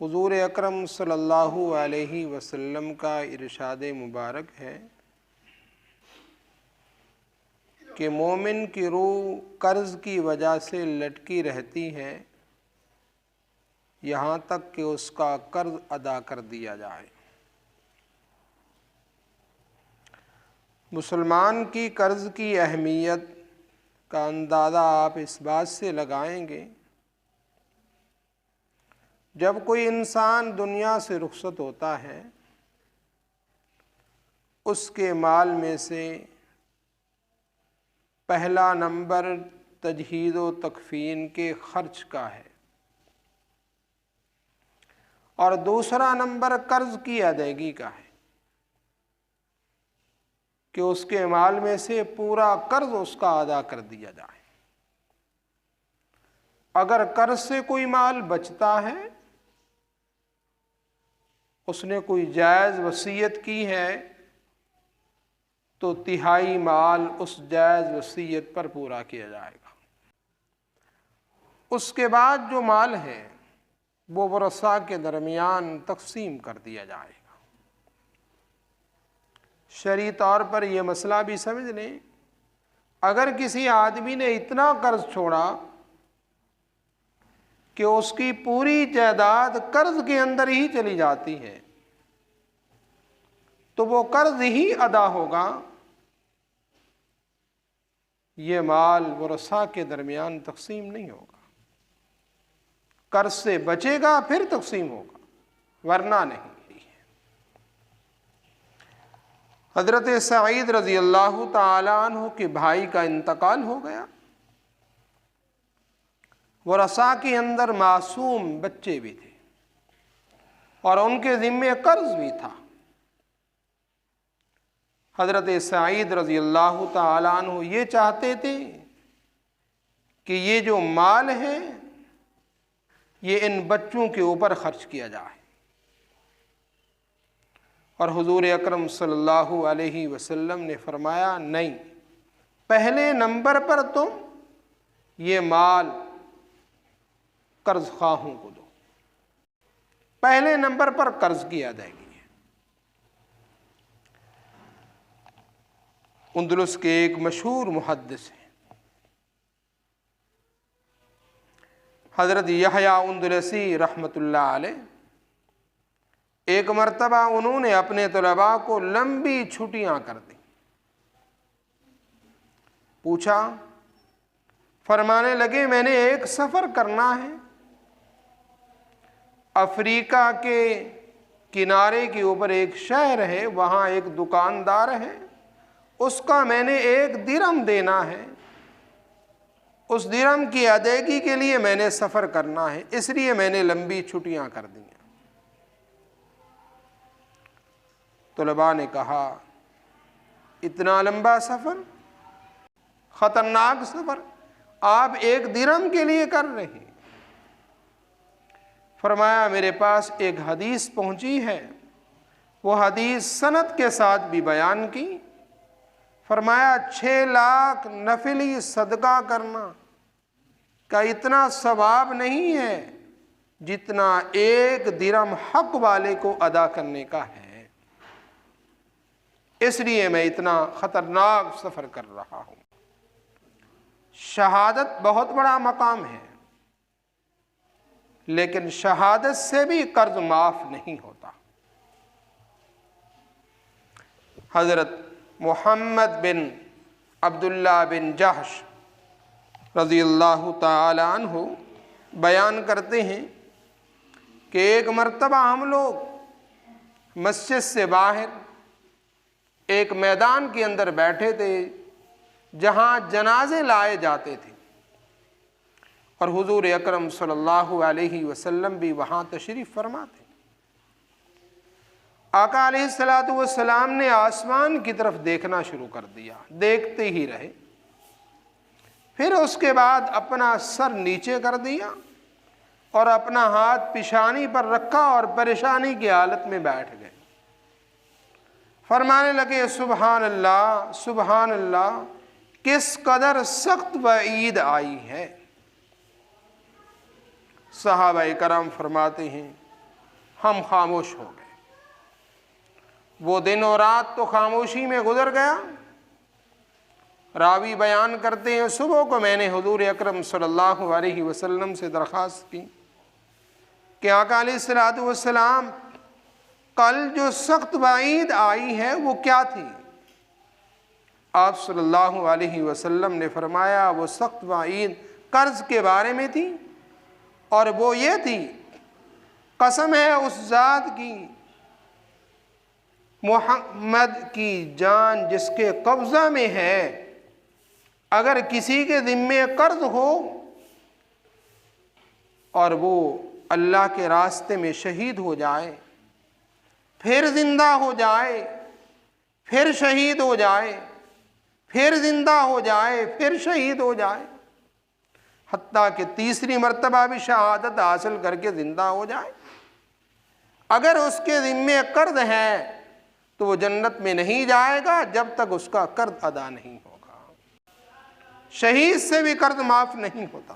حضور اکرم صلی اللہ علیہ وسلم کا ارشاد مبارک ہے کہ مومن کی روح قرض کی وجہ سے لٹکی رہتی ہے یہاں تک کہ اس کا قرض ادا کر دیا جائے۔ مسلمان کی قرض کی اہمیت کا اندازہ آپ اس بات سے لگائیں گے، جب کوئی انسان دنیا سے رخصت ہوتا ہے اس کے مال میں سے پہلا نمبر تجہیز و تکفین کے خرچ کا ہے اور دوسرا نمبر قرض کی ادائیگی کا ہے کہ اس کے مال میں سے پورا قرض اس کا ادا کر دیا جائے۔ اگر قرض سے کوئی مال بچتا ہے، اس نے کوئی جائز وصیت کی ہے تو تہائی مال اس جائز وصیت پر پورا کیا جائے گا۔ اس کے بعد جو مال ہے وہ ورثاء کے درمیان تقسیم کر دیا جائے گا۔ شرعی طور پر یہ مسئلہ بھی سمجھ لیں، اگر کسی آدمی نے اتنا قرض چھوڑا کہ اس کی پوری جائیداد قرض کے اندر ہی چلی جاتی ہے تو وہ قرض ہی ادا ہوگا، یہ مال ورثاء کے درمیان تقسیم نہیں ہوگا۔ قرض سے بچے گا پھر تقسیم ہوگا، ورنہ نہیں۔ حضرت سعید رضی اللہ تعالی عنہ کے بھائی کا انتقال ہو گیا، ورثاء کے اندر معصوم بچے بھی تھے اور ان کے ذمے قرض بھی تھا۔ حضرت سعید رضی اللہ تعالی عنہ یہ چاہتے تھے کہ یہ جو مال ہے یہ ان بچوں کے اوپر خرچ کیا جائے، اور حضور اکرم صلی اللہ علیہ وسلم نے فرمایا نہیں، پہلے نمبر پر تم یہ مال قرض خواہوں کو دو، پہلے نمبر پر قرض کی ادائیگی ہے۔ اندلس کے ایک مشہور محدث ہیں حضرت یحییٰ اندلسی رحمۃ اللہ علیہ، ایک مرتبہ انہوں نے اپنے طلباء کو لمبی چھٹیاں کر دیں۔ پوچھا، فرمانے لگے میں نے ایک سفر کرنا ہے، افریقہ کے کنارے کے اوپر ایک شہر ہے، وہاں ایک دکاندار ہے، اس کا میں نے 1 درہم دینا ہے، اس درہم کی ادائیگی کے لیے میں نے سفر کرنا ہے، اس لیے میں نے لمبی چھٹیاں کر دی ہیں۔ طلباء نے کہا، اتنا لمبا سفر، خطرناک سفر آپ 1 درہم کے لیے کر رہے ہیں؟ فرمایا میرے پاس ایک حدیث پہنچی ہے، وہ حدیث سند کے ساتھ بھی بیان کی۔ فرمایا 6 لاکھ نفلی صدقہ کرنا کا اتنا ثواب نہیں ہے جتنا 1 درہم حق والے کو ادا کرنے کا ہے، اس لیے میں اتنا خطرناک سفر کر رہا ہوں۔ شہادت بہت بڑا مقام ہے، لیکن شہادت سے بھی قرض معاف نہیں ہوتا۔ حضرت محمد بن عبداللہ بن جحش رضی اللہ تعالی عنہ بیان کرتے ہیں کہ ایک مرتبہ ہم لوگ مسجد سے باہر ایک میدان کے اندر بیٹھے تھے جہاں جنازے لائے جاتے تھے، اور حضور اکرم صلی اللہ علیہ وسلم بھی وہاں تشریف فرما تھے۔ آقا علیہ السلام نے آسمان کی طرف دیکھنا شروع کر دیا، دیکھتے ہی رہے، پھر اس کے بعد اپنا سر نیچے کر دیا اور اپنا ہاتھ پیشانی پر رکھا اور پریشانی کی حالت میں بیٹھ گئے۔ فرمانے لگے، سبحان اللہ سبحان اللہ، کس قدر سخت وعید آئی ہے۔ صحابہ کرام فرماتے ہیں ہم خاموش ہو گئے۔ وہ دن اور رات تو خاموشی میں گزر گیا۔ راوی بیان کرتے ہیں صبح کو میں نے حضور اکرم صلی اللہ علیہ وسلم سے درخواست کی کہ آقا علیہ الصلوۃ والسلام کل جو سخت وعید آئی ہے وہ کیا تھی؟ آپ صلی اللہ علیہ وسلم نے فرمایا وہ سخت وعید قرض کے بارے میں تھی، اور وہ یہ تھی، قسم ہے اس ذات کی محمد کی جان جس کے قبضہ میں ہے، اگر کسی کے ذمے قرض ہو اور وہ اللہ کے راستے میں شہید ہو جائے، پھر زندہ ہو جائے، پھر شہید ہو جائے، پھر زندہ ہو جائے، پھر شہید ہو جائے، حتیٰ کہ تیسری مرتبہ بھی شہادت حاصل کر کے زندہ ہو جائے، اگر اس کے ذمے قرض ہے تو وہ جنت میں نہیں جائے گا جب تک اس کا قرض ادا نہیں ہوگا۔ شہید سے بھی قرض معاف نہیں ہوتا۔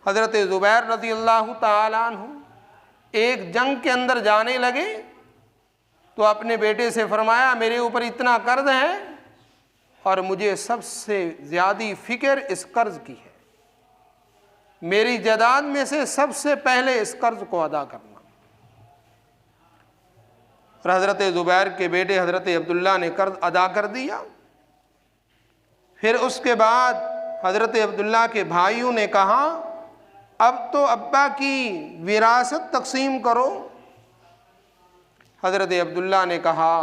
حضرت زبیر رضی اللہ تعالیٰ عنہ ایک جنگ کے اندر جانے لگے تو اپنے بیٹے سے فرمایا میرے اوپر اتنا قرض ہے اور مجھے سب سے زیادہ فکر اس قرض کی ہے، میری جائیداد میں سے سب سے پہلے اس قرض کو ادا کرنا۔ اور حضرت زبیر کے بیٹے حضرت عبداللہ نے قرض ادا کر دیا۔ پھر اس کے بعد حضرت عبداللہ کے بھائیوں نے کہا اب تو ابا کی وراثت تقسیم کرو۔ حضرت عبداللہ نے کہا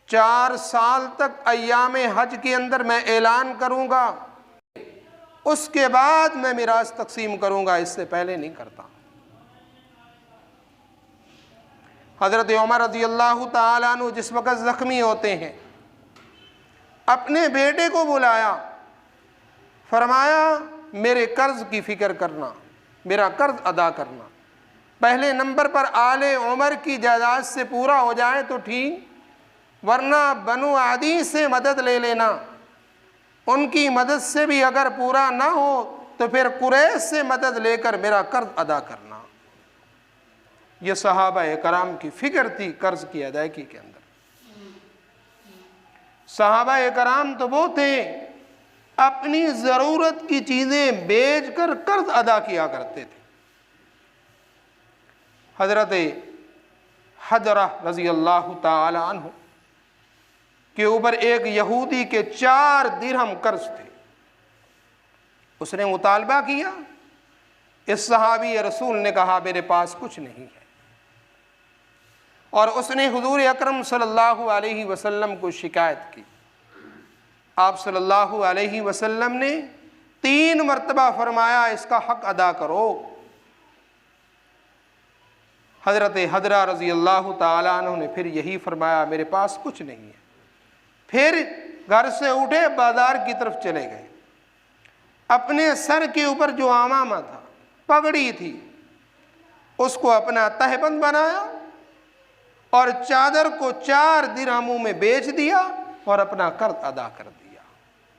4 سال تک ایام حج کے اندر میں اعلان کروں گا، اس کے بعد میں میراث تقسیم کروں گا، اس سے پہلے نہیں کرتا۔ حضرت عمر رضی اللہ تعالیٰ عنہ جس وقت زخمی ہوتے ہیں اپنے بیٹے کو بلایا، فرمایا میرے قرض کی فکر کرنا، میرا قرض ادا کرنا، پہلے نمبر پر آل عمر کی جائیداد سے پورا ہو جائے تو ٹھیک، ورنہ بنو عدی سے مدد لے لینا، ان کی مدد سے بھی اگر پورا نہ ہو تو پھر قریش سے مدد لے کر میرا قرض ادا کرنا۔ یہ صحابہ کرام کی فکر تھی قرض کی ادائیگی کے اندر۔ صحابہ کرام تو وہ تھے اپنی ضرورت کی چیزیں بیچ کر قرض ادا کیا کرتے تھے۔ حضرت حجرہ رضی اللہ تعالی عنہ کے اوپر ایک یہودی کے 4 درہم قرض تھے۔ اس نے مطالبہ کیا، اس صحابی رسول نے کہا میرے پاس کچھ نہیں ہے، اور اس نے حضور اکرم صلی اللہ علیہ وسلم کو شکایت کی۔ آپ صلی اللہ علیہ وسلم نے 3 مرتبہ فرمایا اس کا حق ادا کرو۔ حضرت حجرہ رضی اللہ تعالیٰ عنہ نے پھر یہی فرمایا میرے پاس کچھ نہیں ہے۔ پھر گھر سے اٹھے بازار کی طرف چلے گئے، اپنے سر کے اوپر جو عمامہ تھا، پگڑی تھی، اس کو اپنا تہبند بنایا اور چادر کو 4 درہموں میں بیچ دیا اور اپنا قرض ادا کر دیا۔